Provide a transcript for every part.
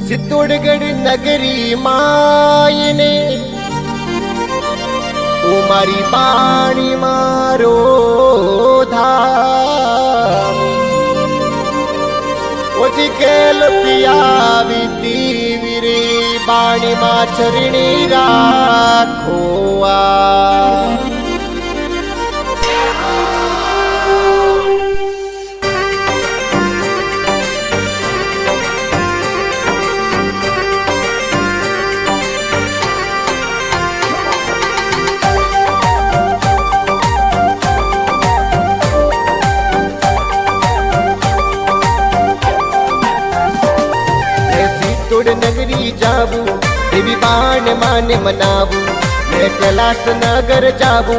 સિત્તોડગઢ નગરી માયને ઉમારી પાણી મારો ધામ ઓજી કેલ પિયાવી દીવી રે પાણી માં ચરણી રાખો नगरी जाबू देवी बाण माने मनावू मैं कैलाश नगर जाबू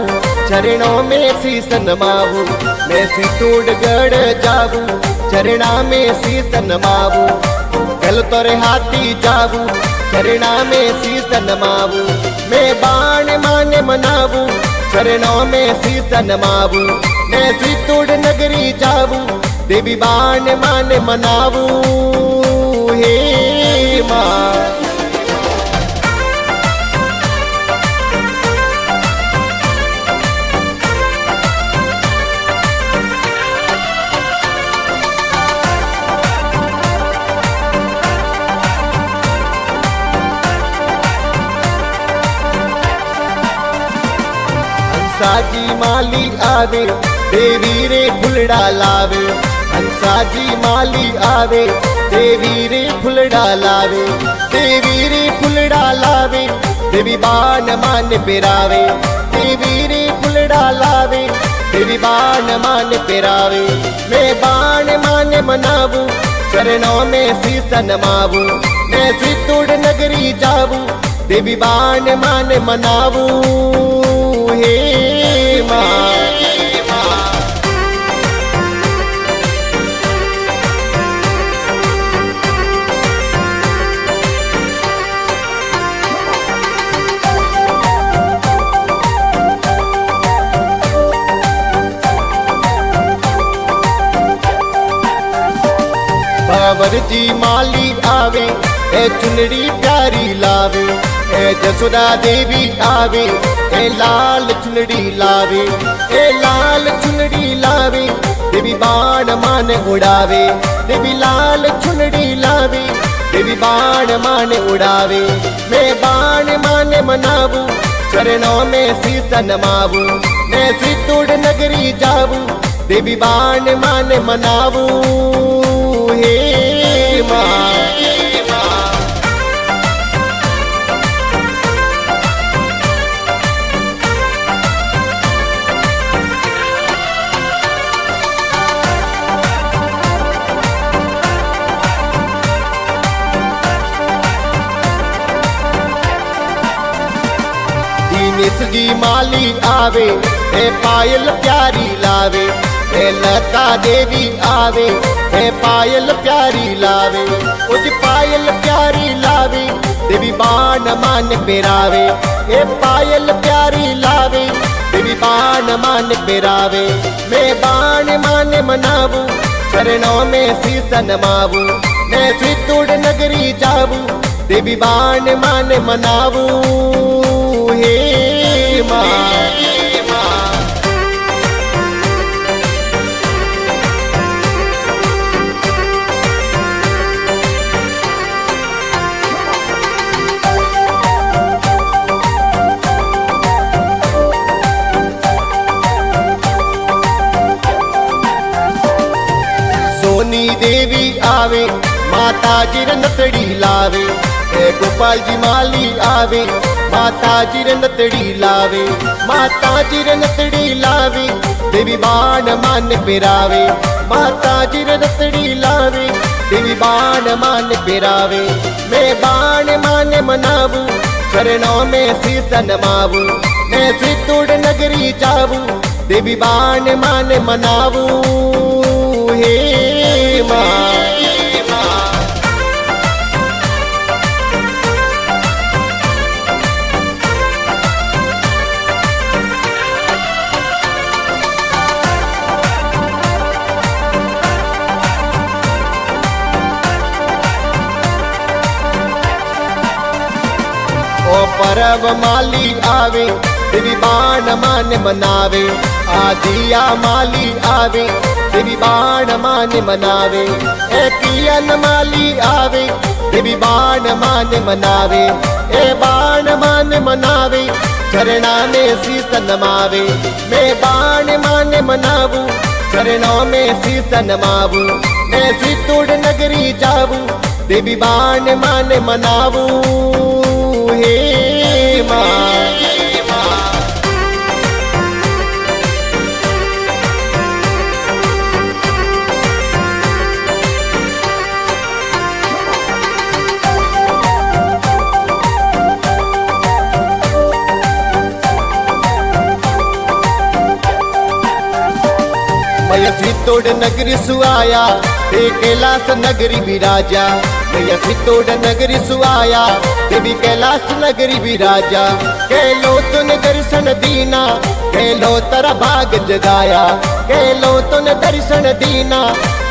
चरणों में शीस नमावू मैं सितोड़गढ़ जाबू चरणा में शीस नमावू कल तोरे हाथी जाबू चरणा में शीस नमावू मैं बाण माने मनावू चरणों में शीस नमावू मैं सितोड़ नगरी जाबू देवी बाण माने मनावू हे हंसाजी माली आवे देवी रे फुलड़ा लावे हंसाजी माली आवे देवी रे फुलड़ा लावे देवी रे फुलड़ा लावे देवी बाण मान पेरावे देवी रे फुलड़ा लावे देवी बाण मान पेरावे मैं बाण मान मनावू चरणों में शीस नमावू मैं सितोड़ नगरी जावू देवी बाण मान मनावू हे माँ बाबर जी माली आवे ए चुनरी प्यारी लावे ए जसोदा देवी आवे ए लाल चुनरी लावे ए लाल चुनरी लावे देवी बाण मान उड़ावे देवी लाल चुनरी लावे देवी बाण मान उड़ावे मैं बाण मान मनावू चरणों में शीस नमावू मैं सितोड़ नगरी जावू देवी बाण मान मनावू हे माँ दिनेश जी माली आवे ए पायल प्यारी लावे ए लता देवी आवे ए पायल प्यारी लावे उज पायल प्यारी लावे देवी बाण मान पेरावे ए पायल प्यारी लावे देवी बाण मान पेरावे मैं बाण मान मनावू चरणों में शीस नमावू मैं सितोड़ नगरी जावू देवी बाण मान मनावू हे माँ सोनी देवी आवे माता जी नतड़ी लावे ए गोपाल जी माली आवे माता जी नतड़ी लावे माता जी नतड़ी लावे देवी बाण मान पेरावे माता जी नतड़ी लावे देवी बाण मान पेरावे मैं बाण मान मनावू चरणों में शीस नमावू मैं सितोड़ नगरी जावू देवी बाण मान मनावू हे माँ પરબ માલી આવે દેવી બાણ માને મનાવે આદિયા માલી આવે દેવી બાણ માને મનાવે એ કિયન માલી આવે દેવી બાણ માને મનાવે એ બાણ માને મનાવે ચરણા में शीस नमावे मैं बाण माने मनावू चरणों में शीस नमावू मैं सितुड़ नगरी जावू देवी बाण माने मनावू हे माँ मैया सितोड़ नगरी सुआया ते कैलाश नगरी विराजा मैया सितोड़ नगरी सुआया देवी कैलाश नगरी विराजा कैलो तुन दर्शन दीना कैलो तोरा भाग जगाया कैलो तुन दर्शन दीना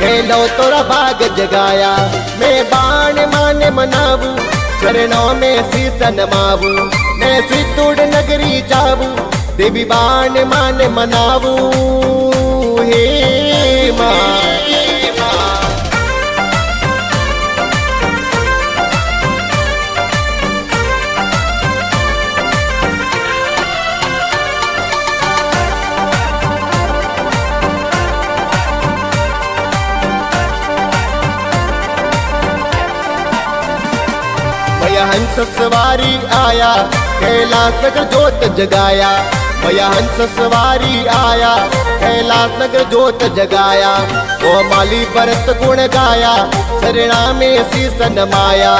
कैलो तोरा भाग जगाया मैं बाण माने मनावू चरणों में शीस नमावू मैं सितोड़ नगरी जावू देवी बाण माने मनावू हे माँ मैया हंस सवारी आया कैलाश नगर जोत जगाया मैया हंस सवारी आया कैलाश नगर जोत जगाया ओ माली भरत गुण गाया शरणा में शीस नमाया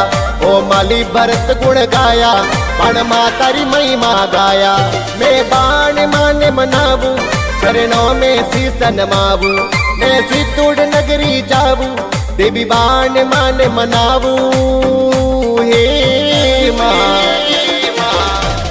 ओ माली भरत गुण गाया बाण मातारी महिमा गाया मैं बाण माने मनावू चरणों में शीस नमावू मैं सितुड़ नगरी जावू देवी बाण माने मनावू